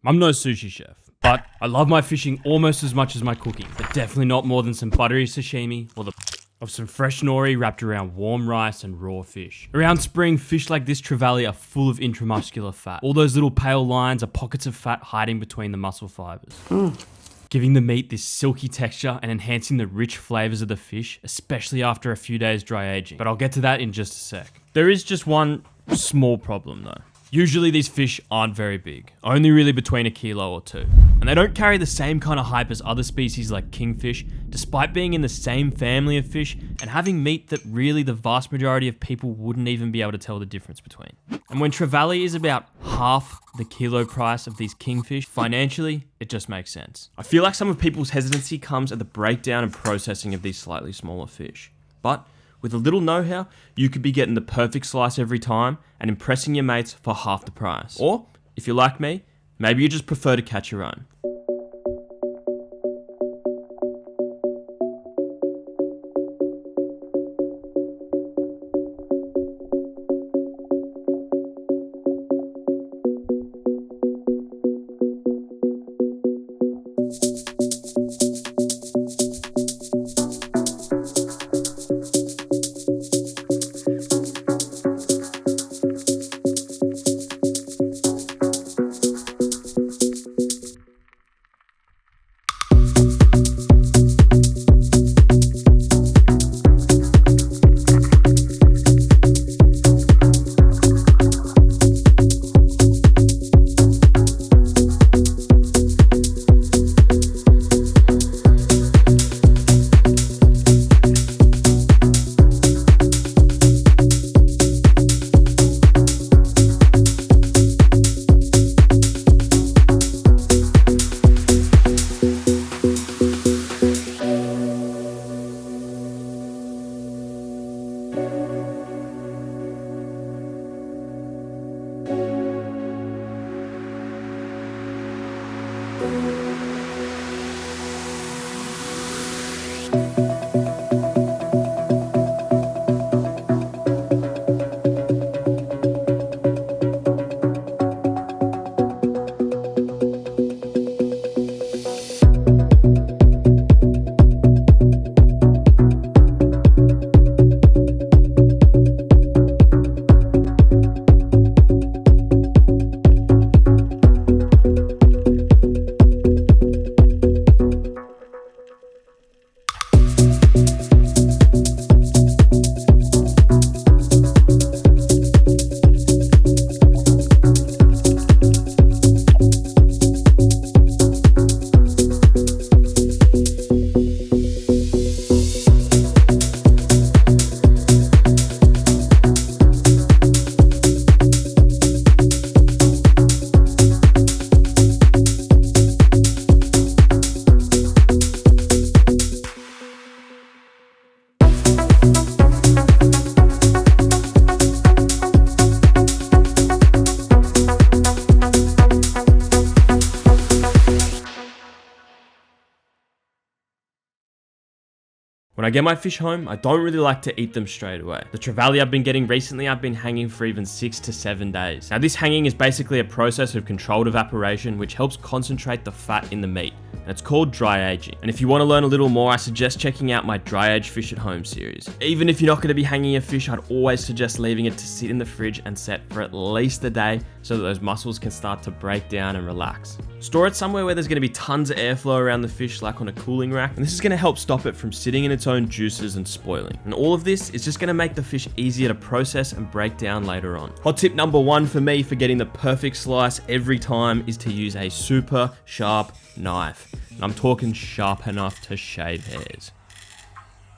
I'm no sushi chef, but I love my fishing almost as much as my cooking, but definitely not more than some buttery sashimi or the of some fresh nori wrapped around warm rice and raw fish. Around spring, fish like this Trevally are full of intramuscular fat. All those little pale lines are pockets of fat hiding between the muscle fibers. Giving the meat this silky texture and enhancing the rich flavors of the fish, especially after a few days dry aging. But I'll get to that in just a sec. There is just one small problem though. Usually these fish aren't very big, only really between 1 kilo or 2. And they don't carry the same kind of hype as other species like kingfish, despite being in the same family of fish and having meat that really the vast majority of people wouldn't even be able to tell the difference between. And when Trevally is about half the kilo price of these kingfish, financially, it just makes sense. I feel like some of people's hesitancy comes at the breakdown and processing of these slightly smaller fish. But with a little know-how, you could be getting the perfect slice every time and impressing your mates for half the price. Or, if you're like me, maybe you just prefer to catch your own. When I get my fish home, I don't really like to eat them straight away. The Trevally I've been getting recently, I've been hanging for even 6 to 7 days. Now this hanging is basically a process of controlled evaporation which helps concentrate the fat in the meat. And it's called dry aging. And if you want to learn a little more, I suggest checking out my Dry Age Fish at Home series. Even if you're not going to be hanging a fish, I'd always suggest leaving it to sit in the fridge and set for at least a day so that those muscles can start to break down and relax. Store it somewhere where there's going to be tons of airflow around the fish, like on a cooling rack, and this is going to help stop it from sitting in its own juices and spoiling. And all of this is just going to make the fish easier to process and break down later on. Hot tip number 1 for me for getting the perfect slice every time is to use a super sharp knife. And I'm talking sharp enough to shave hairs.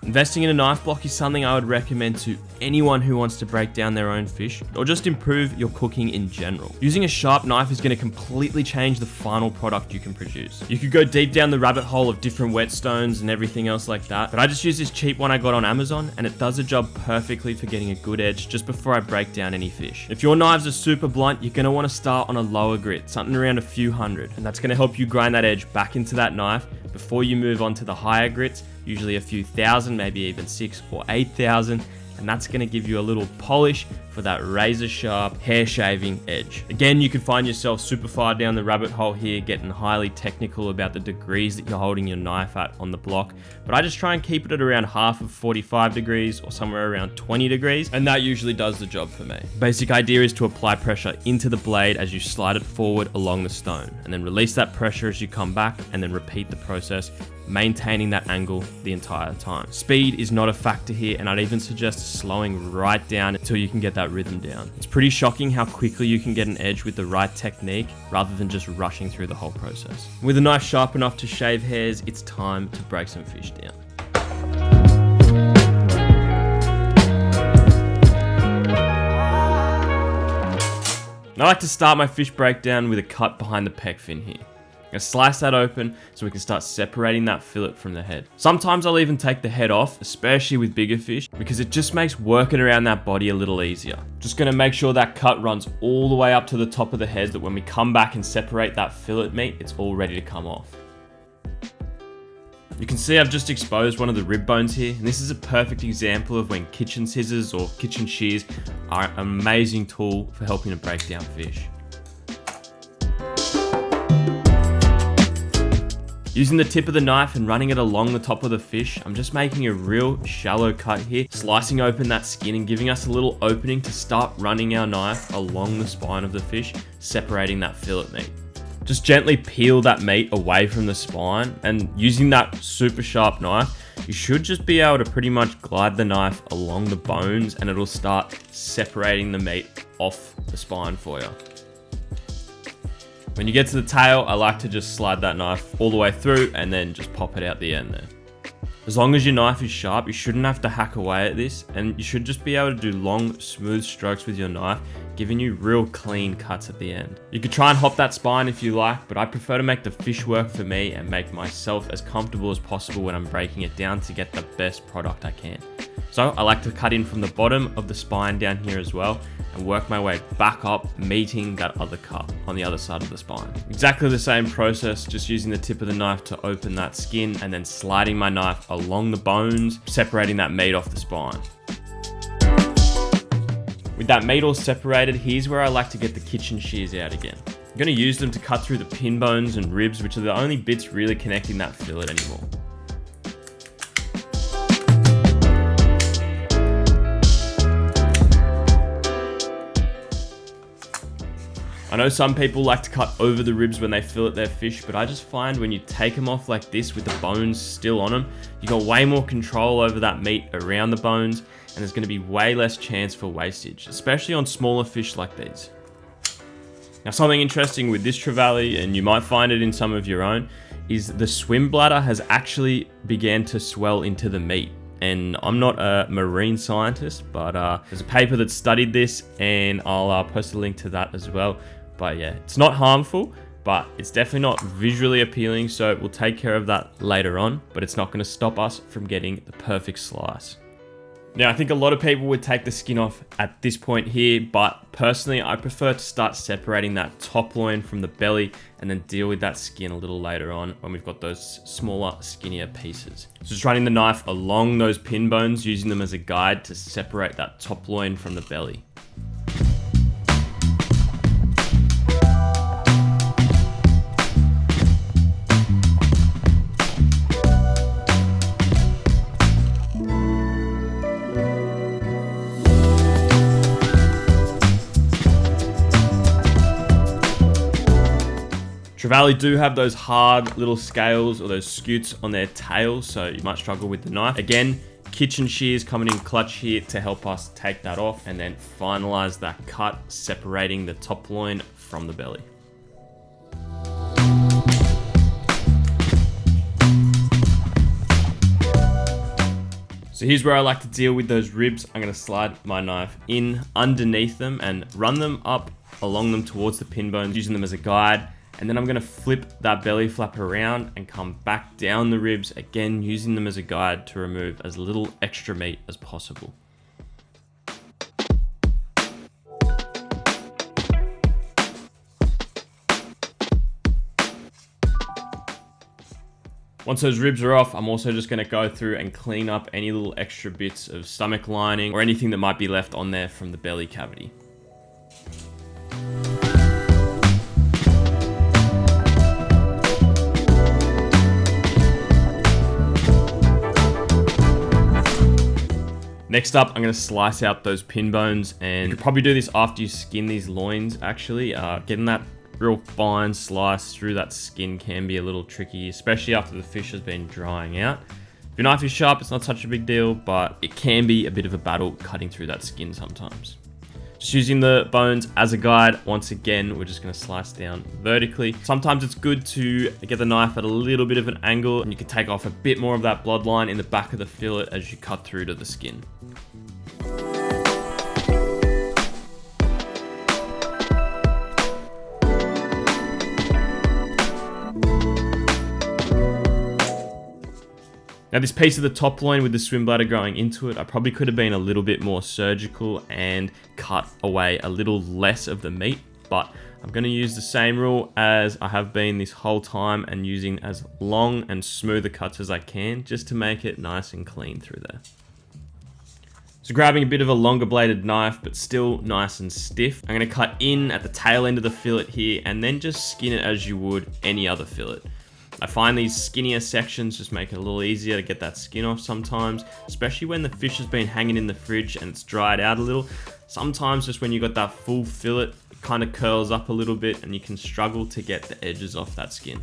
Investing in a knife block is something I would recommend to anyone who wants to break down their own fish or just improve your cooking in general. Using a sharp knife is going to completely change the final product you can produce. You could go deep down the rabbit hole of different whetstones and everything else like that, but I just use this cheap one I got on Amazon and it does the job perfectly for getting a good edge just before I break down any fish. If your knives are super blunt, you're going to want to start on a lower grit, something around a few hundred, and that's going to help you grind that edge back into that knife before you move on to the higher grits, usually a few thousand, maybe even 6,000 or 8,000, and that's gonna give you a little polish for that razor sharp hair shaving edge. Again, you could find yourself super far down the rabbit hole here, getting highly technical about the degrees that you're holding your knife at on the block, but I just try and keep it at around half of 45 degrees or somewhere around 20 degrees, and that usually does the job for me. Basic idea is to apply pressure into the blade as you slide it forward along the stone, and then release that pressure as you come back, and then repeat the process, maintaining that angle the entire time. Speed is not a factor here, and I'd even suggest slowing right down until you can get that rhythm down. It's pretty shocking how quickly you can get an edge with the right technique rather than just rushing through the whole process. With a knife sharp enough to shave hairs, it's time to break some fish down. I like to start my fish breakdown with a cut behind the pec fin here. I'm gonna slice that open so we can start separating that fillet from the head. Sometimes I'll even take the head off, especially with bigger fish, because it just makes working around that body a little easier. Just gonna make sure that cut runs all the way up to the top of the head, that when we come back and separate that fillet meat, it's all ready to come off. You can see I've just exposed one of the rib bones here, and this is a perfect example of when kitchen scissors or kitchen shears are an amazing tool for helping to break down fish. Using the tip of the knife and running it along the top of the fish, I'm just making a real shallow cut here, slicing open that skin and giving us a little opening to start running our knife along the spine of the fish, separating that fillet meat. Just gently peel that meat away from the spine, and using that super sharp knife, you should just be able to pretty much glide the knife along the bones, and it'll start separating the meat off the spine for you. When you get to the tail, I like to just slide that knife all the way through and then just pop it out the end there. As long as your knife is sharp, you shouldn't have to hack away at this, and you should just be able to do long, smooth strokes with your knife, giving you real clean cuts at the end. You could try and hop that spine if you like, but I prefer to make the fish work for me and make myself as comfortable as possible when I'm breaking it down to get the best product I can. So I like to cut in from the bottom of the spine down here as well, and work my way back up, meeting that other cut on the other side of the spine. Exactly the same process, just using the tip of the knife to open that skin and then sliding my knife along the bones, separating that meat off the spine. With that meat all separated, here's where I like to get the kitchen shears out again. I'm gonna use them to cut through the pin bones and ribs, which are the only bits really connecting that fillet anymore. I know some people like to cut over the ribs when they fillet their fish, but I just find when you take them off like this with the bones still on them, you got way more control over that meat around the bones, and there's going to be way less chance for wastage, especially on smaller fish like these. Now, something interesting with this trevally, and you might find it in some of your own, is the swim bladder has actually began to swell into the meat. And I'm not a marine scientist, but there's a paper that studied this, and I'll post a link to that as well. But yeah, it's not harmful, but it's definitely not visually appealing, so we'll take care of that later on, but it's not going to stop us from getting the perfect slice. Now, I think a lot of people would take the skin off at this point here, but personally, I prefer to start separating that top loin from the belly and then deal with that skin a little later on when we've got those smaller, skinnier pieces. So just running the knife along those pin bones, using them as a guide to separate that top loin from the belly. Trevally do have those hard little scales or those scutes on their tails, so you might struggle with the knife. Again, kitchen shears coming in clutch here to help us take that off and then finalize that cut, separating the top loin from the belly. So here's where I like to deal with those ribs. I'm gonna slide my knife in underneath them and run them up along them towards the pin bones, using them as a guide. And then I'm gonna flip that belly flap around and come back down the ribs, again using them as a guide to remove as little extra meat as possible. Once those ribs are off, I'm also just gonna go through and clean up any little extra bits of stomach lining or anything that might be left on there from the belly cavity. Next up, I'm gonna slice out those pin bones, and you could probably do this after you skin these loins actually. Getting that real fine slice through that skin can be a little tricky, especially after the fish has been drying out. If your knife is sharp, it's not such a big deal, but it can be a bit of a battle cutting through that skin sometimes. Just using the bones as a guide, once again, we're just gonna slice down vertically. Sometimes it's good to get the knife at a little bit of an angle, and you can take off a bit more of that bloodline in the back of the fillet as you cut through to the skin. Now this piece of the top loin with the swim bladder going into it, I probably could have been a little bit more surgical and cut away a little less of the meat, but I'm going to use the same rule as I have been this whole time and using as long and smoother cuts as I can just to make it nice and clean through there. So grabbing a bit of a longer bladed knife, but still nice and stiff, I'm going to cut in at the tail end of the fillet here and then just skin it as you would any other fillet. I find these skinnier sections just make it a little easier to get that skin off sometimes, especially when the fish has been hanging in the fridge and it's dried out a little. Sometimes just when you got that full fillet, it kind of curls up a little bit and you can struggle to get the edges off that skin.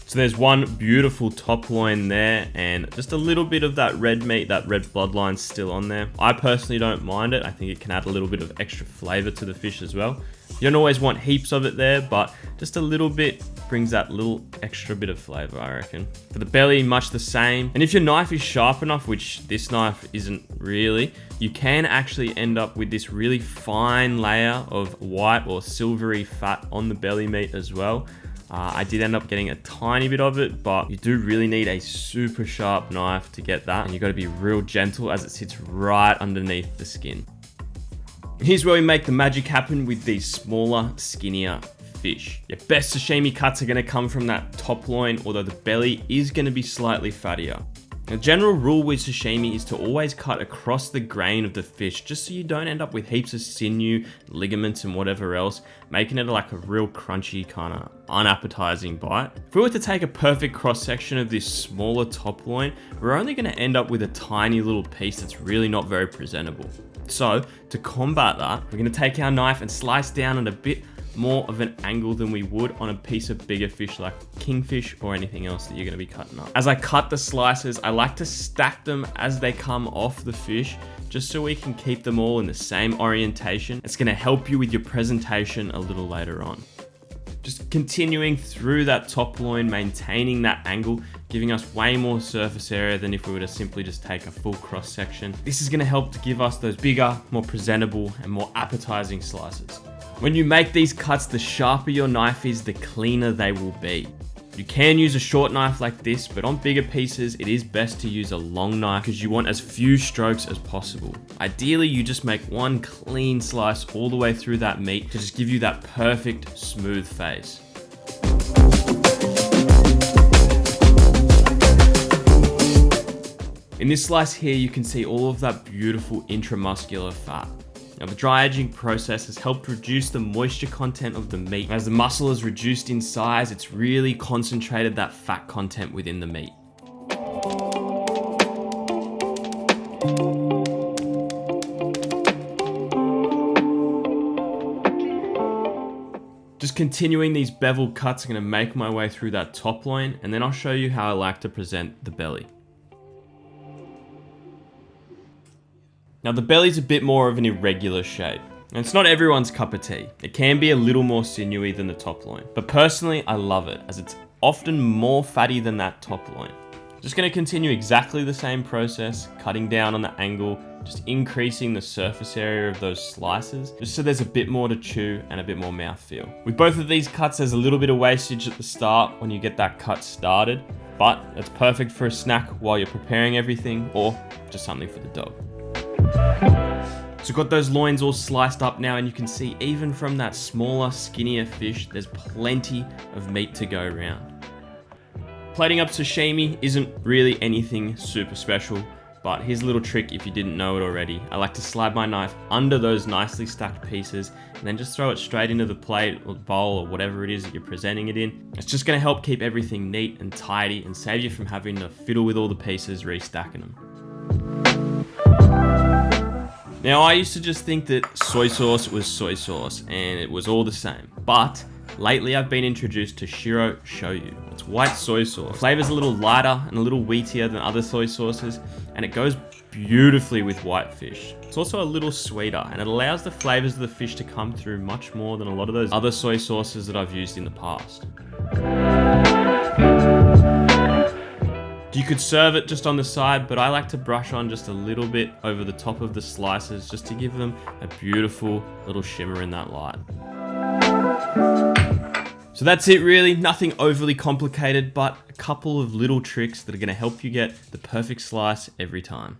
So there's one beautiful top loin there and just a little bit of that red meat, that red bloodline still on there. I personally don't mind it. I think it can add a little bit of extra flavor to the fish as well. You don't always want heaps of it there, but just a little bit brings that little extra bit of flavor, I reckon. For the belly, much the same. And if your knife is sharp enough, which this knife isn't really, you can actually end up with this really fine layer of white or silvery fat on the belly meat as well. I did end up getting a tiny bit of it, but you do really need a super sharp knife to get that. And you got to be real gentle as it sits right underneath the skin. Here's where we make the magic happen with these smaller, skinnier fish. Your best sashimi cuts are going to come from that top loin, although the belly is going to be slightly fattier. The general rule with sashimi is to always cut across the grain of the fish, just so you don't end up with heaps of sinew, ligaments and whatever else, making it like a real crunchy kind of unappetizing bite. If we were to take a perfect cross section of this smaller top loin, we're only going to end up with a tiny little piece that's really not very presentable. So to combat that, we're going to take our knife and slice down at a bit more of an angle than we would on a piece of bigger fish like kingfish or anything else that you're going to be cutting up. As I cut the slices, I like to stack them as they come off the fish, just so we can keep them all in the same orientation. It's going to help you with your presentation a little later on. Just continuing through that top loin, maintaining that angle, giving us way more surface area than if we were to simply just take a full cross section. This is going to help to give us those bigger, more presentable and more appetizing slices. When you make these cuts, the sharper your knife is, the cleaner they will be. You can use a short knife like this, but on bigger pieces, it is best to use a long knife because you want as few strokes as possible. Ideally, you just make one clean slice all the way through that meat to just give you that perfect, smooth face. In this slice here, you can see all of that beautiful intramuscular fat. Now, the dry aging process has helped reduce the moisture content of the meat. As the muscle has reduced in size, it's really concentrated that fat content within the meat. Just continuing these bevel cuts, I'm going to make my way through that top loin, and then I'll show you how I like to present the belly. Now the belly's a bit more of an irregular shape, and it's not everyone's cup of tea. It can be a little more sinewy than the top loin, but personally I love it as it's often more fatty than that top loin. Just going to continue exactly the same process, cutting down on the angle, just increasing the surface area of those slices, just so there's a bit more to chew and a bit more mouthfeel. With both of these cuts, there's a little bit of wastage at the start when you get that cut started, but it's perfect for a snack while you're preparing everything or just something for the dog. So got those loins all sliced up now, and you can see even from that smaller, skinnier fish, there's plenty of meat to go around. Plating up sashimi isn't really anything super special, but here's a little trick if you didn't know it already. I like to slide my knife under those nicely stacked pieces and then just throw it straight into the plate or bowl or whatever it is that you're presenting it in. It's just gonna help keep everything neat and tidy and save you from having to fiddle with all the pieces, restacking them. Now, I used to just think that soy sauce was soy sauce and it was all the same, but lately I've been introduced to Shiro Shoyu. It's white soy sauce. The flavor's a little lighter and a little wheatier than other soy sauces, and it goes beautifully with white fish. It's also a little sweeter, and it allows the flavors of the fish to come through much more than a lot of those other soy sauces that I've used in the past. You could serve it just on the side, but I like to brush on just a little bit over the top of the slices just to give them a beautiful little shimmer in that light. So that's it really, nothing overly complicated, but a couple of little tricks that are gonna help you get the perfect slice every time.